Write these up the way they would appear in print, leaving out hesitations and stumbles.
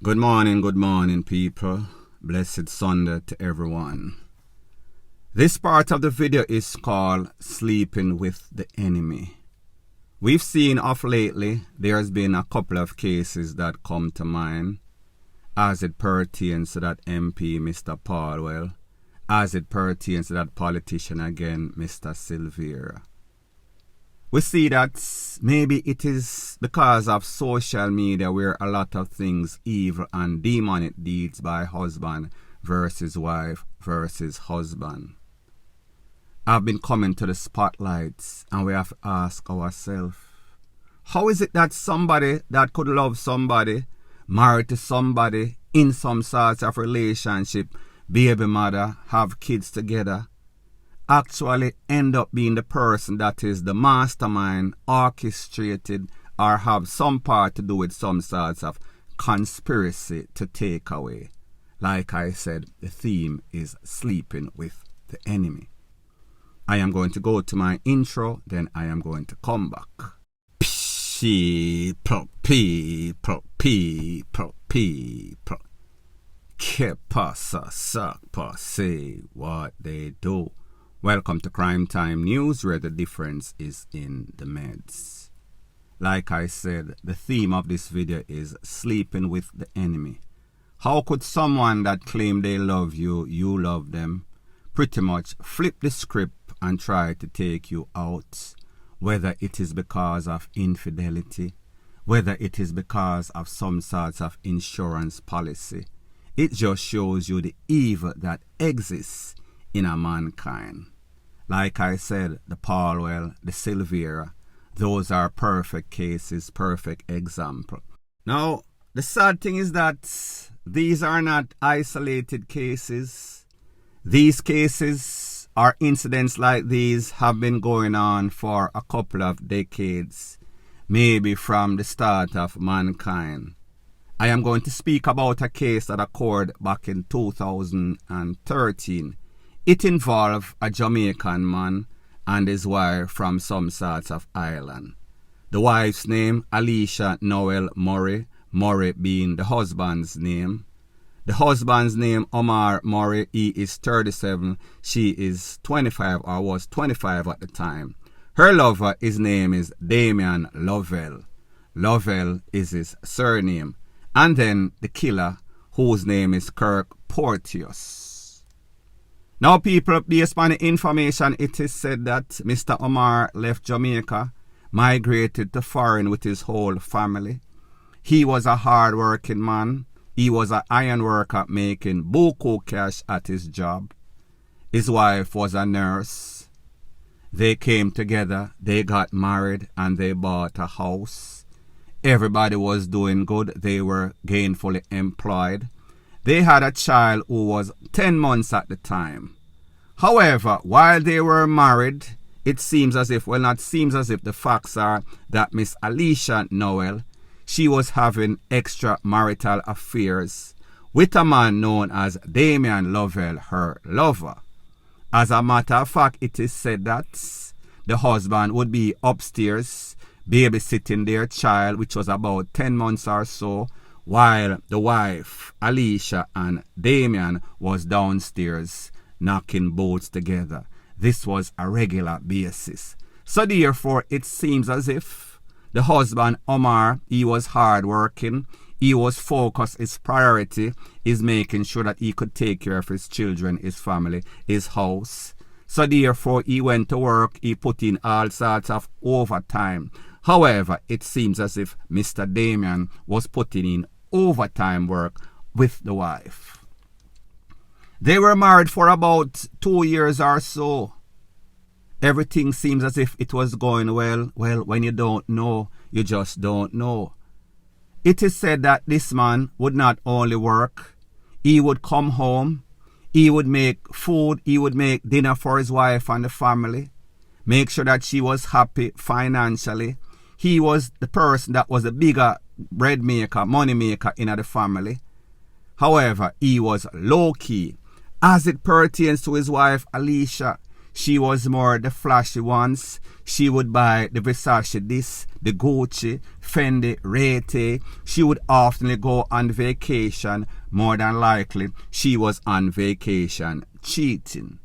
good morning, people. Blessed Sunday to everyone. This part of the video is called Sleeping with the Enemy. We've seen of lately, there's been a couple of cases that come to mind as it pertains to that MP, Mr. Paulwell, as it pertains to that politician again, Mr. Silvera. We see that maybe it is because of social media where a lot of things, evil and demonic deeds by husband versus wife versus husband, have been coming to the spotlights, and we have to ask ourselves, how is it that somebody that could love somebody, married to somebody, in some sort of relationship, baby mother, have kids together, actually end up being the person that is the mastermind, orchestrated, or have some part to do with some sorts of conspiracy to take away? Like I said, the theme is sleeping with the enemy. I am going to go to my intro, then I am going to come back. People. Que pasa, suck, say what they do. Welcome to Crime Time News, where the difference is in the meds. Like I said, the theme of this video is sleeping with the enemy. How could someone that claim they love you, you love them, pretty much flip the script and try to take you out, whether it is because of infidelity, whether it is because of some sorts of insurance policy? It just shows you the evil that exists in a mankind. Like I said, the Paulwell, the Silvera, those are perfect cases, perfect example. Now, the sad thing is that these are not isolated cases. These cases or incidents like these have been going on for a couple of decades, maybe from the start of mankind. I am going to speak about a case that occurred back in 2013. It involved a Jamaican man and his wife from some sorts of island. The wife's name, ALICIA Noel Murray, Murray being the husband's name. The husband's name, Omar Murray, he is 37, she is 25 or was 25 at the time. Her lover, his name is Damian Lovell. Lovell is his surname. And then the killer, whose name is Kirk Porteous. Now, people, based on the information, it is said that Mr. Omar left Jamaica, migrated to foreign with his whole family. He was a hard-working man. He was an iron worker making buku cash at his job. His wife was a nurse. They came together, they got married, and they bought a house. Everybody was doing good. They were gainfully employed. They had a child who was 10 months at the time. However, while they were married, it seems as if, the facts are that Miss ALICIA Noel, she was having extramarital affairs with a man known as Damian Lovell, her lover. As a matter of fact, it is said that the husband would be upstairs babysitting their child, which was about 10 months or so, while the wife, ALICIA, and Damian was downstairs knocking boats together. This was a regular basis. So therefore, it seems as if the husband, Omar, he was hardworking, he was focused, his priority is making sure that he could take care of his children, his family, his house. So therefore, he went to work, he put in all sorts of overtime. However, it seems as if Mr. Damian was putting in overtime work with the wife. They were married for about 2 years or so. Everything seems as if it was going well. Well, when you don't know, you just don't know. It is said that this man would not only work, he would come home, he would make food, he would make dinner for his wife and the family, make sure that she was happy financially. He was the person that was the bigger bread maker, money maker in the family. However, he was low-key. As it pertains to his wife, ALICIA, She was more the flashy ones. She would buy the Versace this, the Gucci, Fendi, Rete. She would often go on vacation. More than likely, she was on vacation cheating.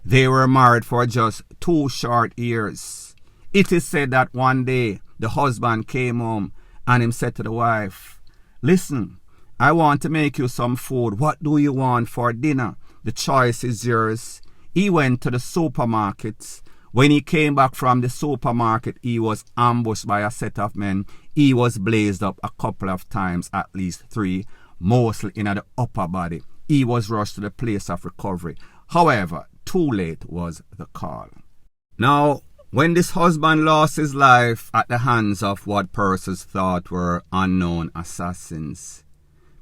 They were married for just 2 short years. It is said that one day the husband came home and him said to the wife, "Listen, I want to make you some food. What do you want for dinner? The choice is yours." He went to the supermarket. When he came back from the supermarket, he was ambushed by a set of men. He was blazed up a couple of times, at least 3, mostly in the upper body. He was rushed to the place of recovery. However, too late was the call. Now, when this husband lost his life at the hands of what persons thought were unknown assassins,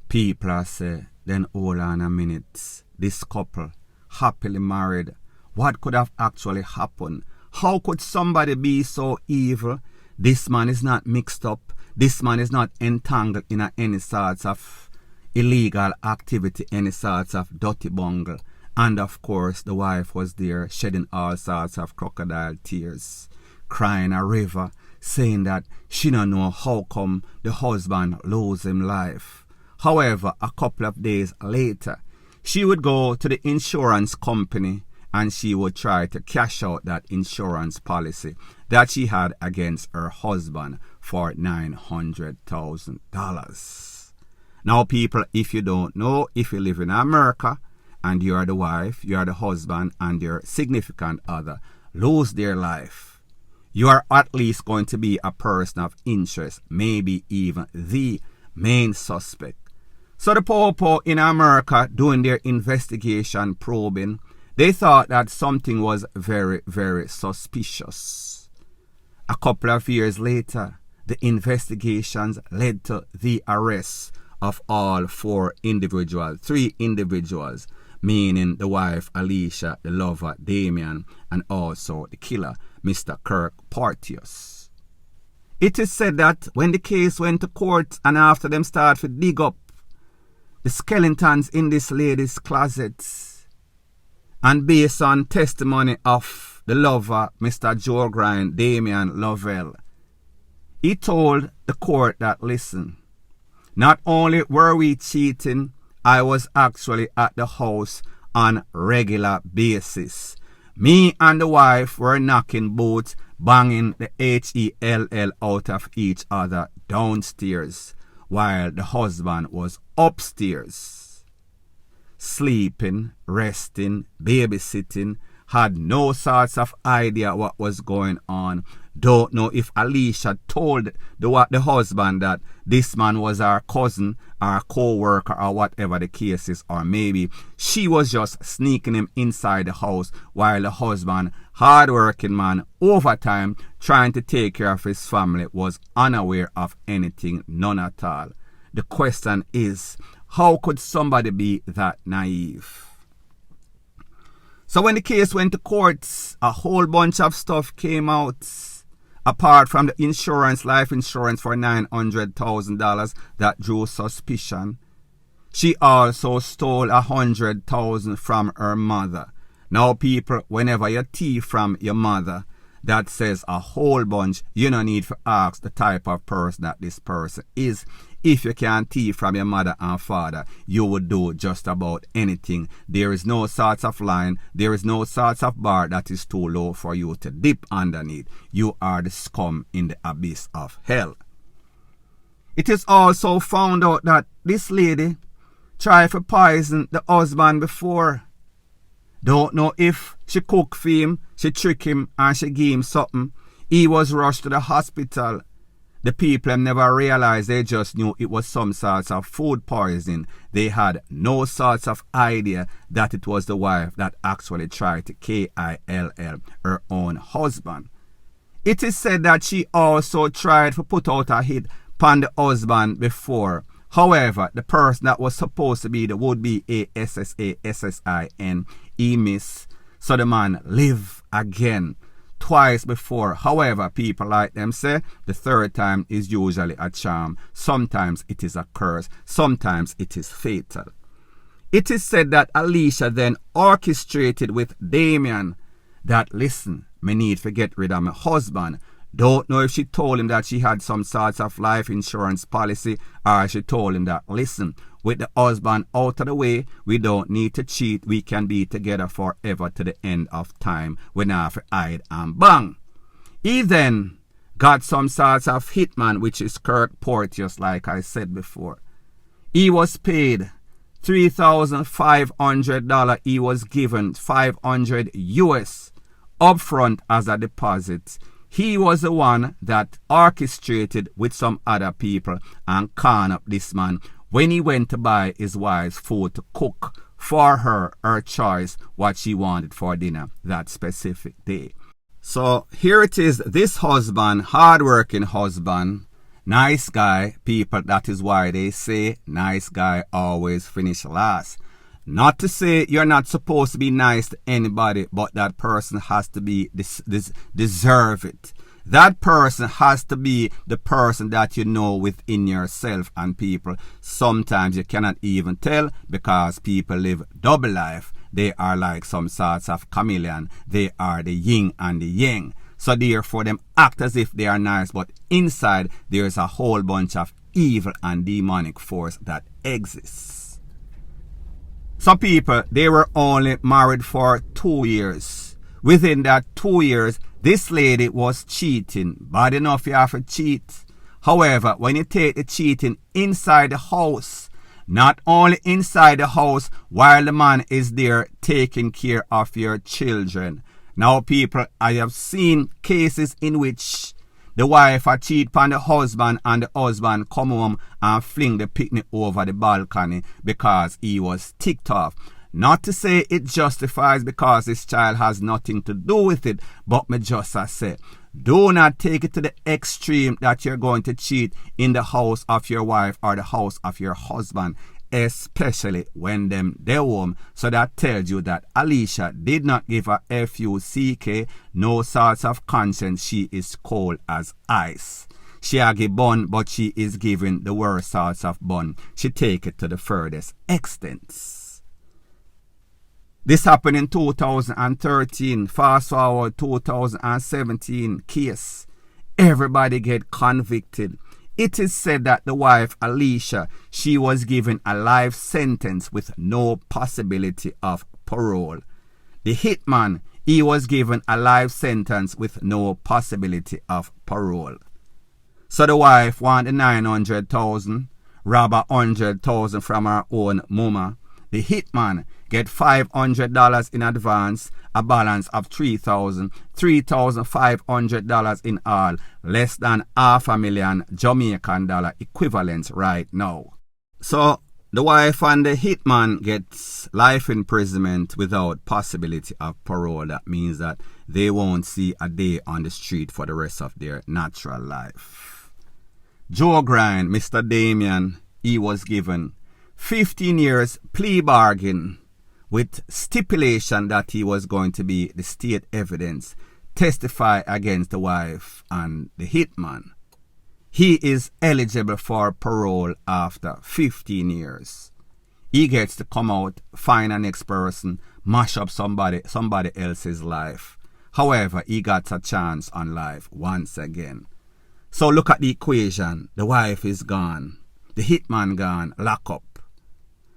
people are say, then hold on a minute. This couple, happily married, what could have actually happened? How could somebody be so evil? This man is not mixed up. This man is not entangled in any sorts of illegal activity, any sorts of dirty bungle. And of course, the wife was there shedding all sorts of crocodile tears, crying a river, saying that she don't know how come the husband lose him life. However, a couple of days later, she would go to the insurance company and she would try to cash out that insurance policy that she had against her husband for $900,000. Now, people, if you don't know, if you live in America, and you are the wife, you are the husband, and your significant other lose their life, you are at least going to be a person of interest, maybe even the main suspect. So the Popo in America, doing their investigation, probing, they thought that something was very, very suspicious. A couple of years later, the investigations led to the arrest of all 3 individuals, meaning the wife Alicia, the lover Damien, and also the killer, Mr. Kirk Porteous. It is said that when the case went to court and after them started to dig up the skeletons in this lady's closets, and based on testimony of the lover, Mr. Joe Grind, Damien Lovell, he told the court that, listen, not only were we cheating, I was actually at the house on regular basis. Me and the wife were knocking boots, banging the HELL out of each other downstairs, while the husband was upstairs, sleeping, resting, babysitting, had no sorts of idea what was going on. Don't know if Alicia told the husband that this man was our cousin, our co-worker, or whatever the case is, or maybe she was just sneaking him inside the house while the husband, hard-working man, overtime, trying to take care of his family, was unaware of anything, none at all. The question is, how could somebody be that naive? So when the case went to court, a whole bunch of stuff came out. Apart from the insurance, life insurance for $900,000 that drew suspicion, she also stole $100,000 from her mother. Now, people, whenever you thief from your mother, that says a whole bunch. You don't need to ask the type of person that this person is. If you can thief from your mother and father, you would do just about anything. There is no sorts of line, there is no sorts of bar that is too low for you to dip underneath. You are the scum in the abyss of hell. It is also found out that this lady tried to poison the husband before. Don't know if she cooked for him, she tricked him, and she gave him something. He was rushed to the hospital. The people never realized, they just knew it was some sorts of food poisoning. They had no sorts of idea that it was the wife that actually tried to kill her own husband. It is said that she also tried to put out a hit upon the husband before. However, the person that was supposed to be the would-be ASSASSIN, he missed. So the man lived again. Twice before. However, people like them say the third time is usually a charm. Sometimes it is a curse. Sometimes it is fatal. It is said that Alicia then orchestrated with Damien that, listen, me need to get rid of my husband. Don't know if she told him that she had some sorts of life insurance policy, or she told him that, listen, with the husband out of the way, we don't need to cheat. We can be together forever to the end of time. We not have to hide and bang. He then got some sorts of hitman, which is Kirk Porteous, like I said before. He was paid $3,500. He was given $500 US upfront as a deposit. He was the one that orchestrated with some other people and conned up this man when he went to buy his wife's food to cook for her choice, what she wanted for dinner that specific day. So here it is, this husband, hardworking husband, nice guy, people, that is why they say nice guy always finish last. Not to say you're not supposed to be nice to anybody, but that person has to be deserve it. That person has to be the person that you know within yourself. And people, sometimes you cannot even tell because people live double life. They are like some sorts of chameleon. They are the yin and the yang. So therefore them act as if they are nice, but inside there is a whole bunch of evil and demonic force that exists. Some people, they were only married for 2 years. Within that 2 years, this lady was cheating. Bad enough you have to cheat. However, when you take the cheating inside the house, not only inside the house while the man is there taking care of your children. Now people, I have seen cases in which the wife cheat on the husband and the husband come home and fling the picnic over the balcony because he was ticked off. Not to say it justifies because this child has nothing to do with it, but me just say, do not take it to the extreme that you're going to cheat in the house of your wife or the house of your husband, especially when they're home. So that tells you that Alicia did not give a FUCK, no sorts of conscience. She is cold as ice. She a give bun, but she is giving the worst sorts of bun. She take it to the furthest extents. This happened in 2013. Fast forward 2017 case. Everybody get convicted. It is said that the wife, Alicia, she was given a life sentence with no possibility of parole. The hitman, he was given a life sentence with no possibility of parole. So the wife wanted 900,000, rob 100,000 from her own mama. The hitman get $500 in advance, a balance of $3,500 in all, less than $500,000 Jamaican dollar equivalent right now. So the wife and the hitman gets life imprisonment without possibility of parole. That means that they won't see a day on the street for the rest of their natural life. Joe Grind, Mr. Damien, he was given 15 years plea bargain with stipulation that he was going to be the state evidence, testify against the wife and the hitman. He is eligible for parole after 15 years. He gets to come out, find a next person, mash up somebody else's life. However, he got a chance on life once again. So look at the equation. The wife is gone. The hitman gone, lock up.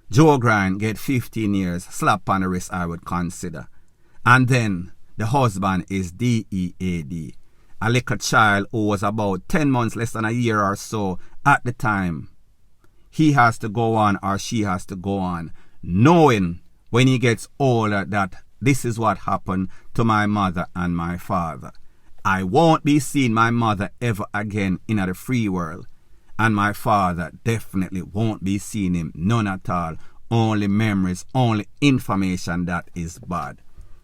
Joe Grind get 15 years, slap on the wrist I would consider. And then the husband is DEAD. A little child who was about 10 months, less than a year or so at the time. He has to go on or she has to go on, knowing when he gets older that this is what happened to my mother and my father. I won't be seeing my mother ever again in the free world. And my father definitely won't be seeing him, none at all. Only memories, only information that is bad.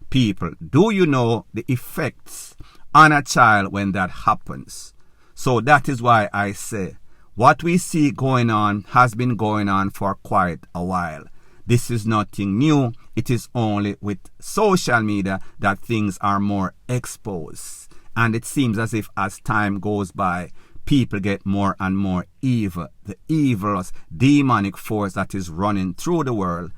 People, do you know the effects on a child when that happens? So that is why I say, what we see going on has been going on for quite a while. This is nothing new. It is only with social media that things are more exposed. And it seems as if as time goes by, people get more and more evil. The evilous demonic force that is running through the world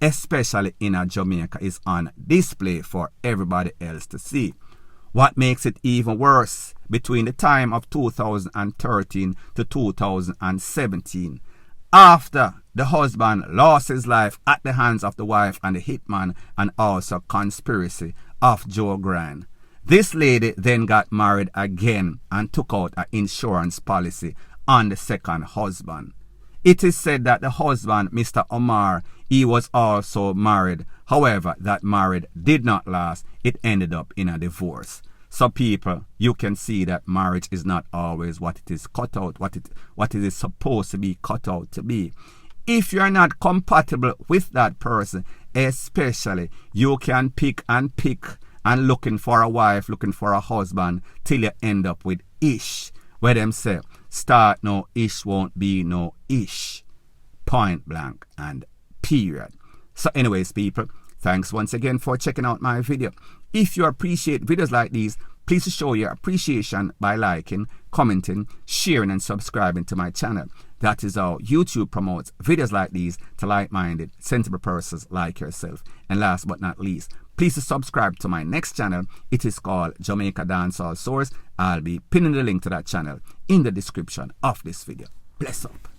especially in Jamaica, is on display for everybody else to see. What makes it even worse, between the time of 2013 to 2017, after the husband lost his life at the hands of the wife and the hitman, and also conspiracy of Joe Grant, this lady then got married again and took out an insurance policy on the second husband. It is said that the husband, Mr. Omar, he was also married. However, that marriage did not last. It ended up in a divorce. So people, you can see that marriage is not always what it is cut out, what it is supposed to be cut out to be. If you're not compatible with that person, especially, you can pick and looking for a wife, looking for a husband, till you end up with ish. Where them say, start no ish won't be no ish. Point blank and period. So anyways, people, thanks once again for checking out my video. If you appreciate videos like these, please show your appreciation by liking, commenting, sharing, and subscribing to my channel. That is how YouTube promotes videos like these to like-minded, sensible persons like yourself. And last but not least, please subscribe to my next channel. It is called Jamaica Dancehall Source. I'll be pinning the link to that channel in the description of this video. Bless up.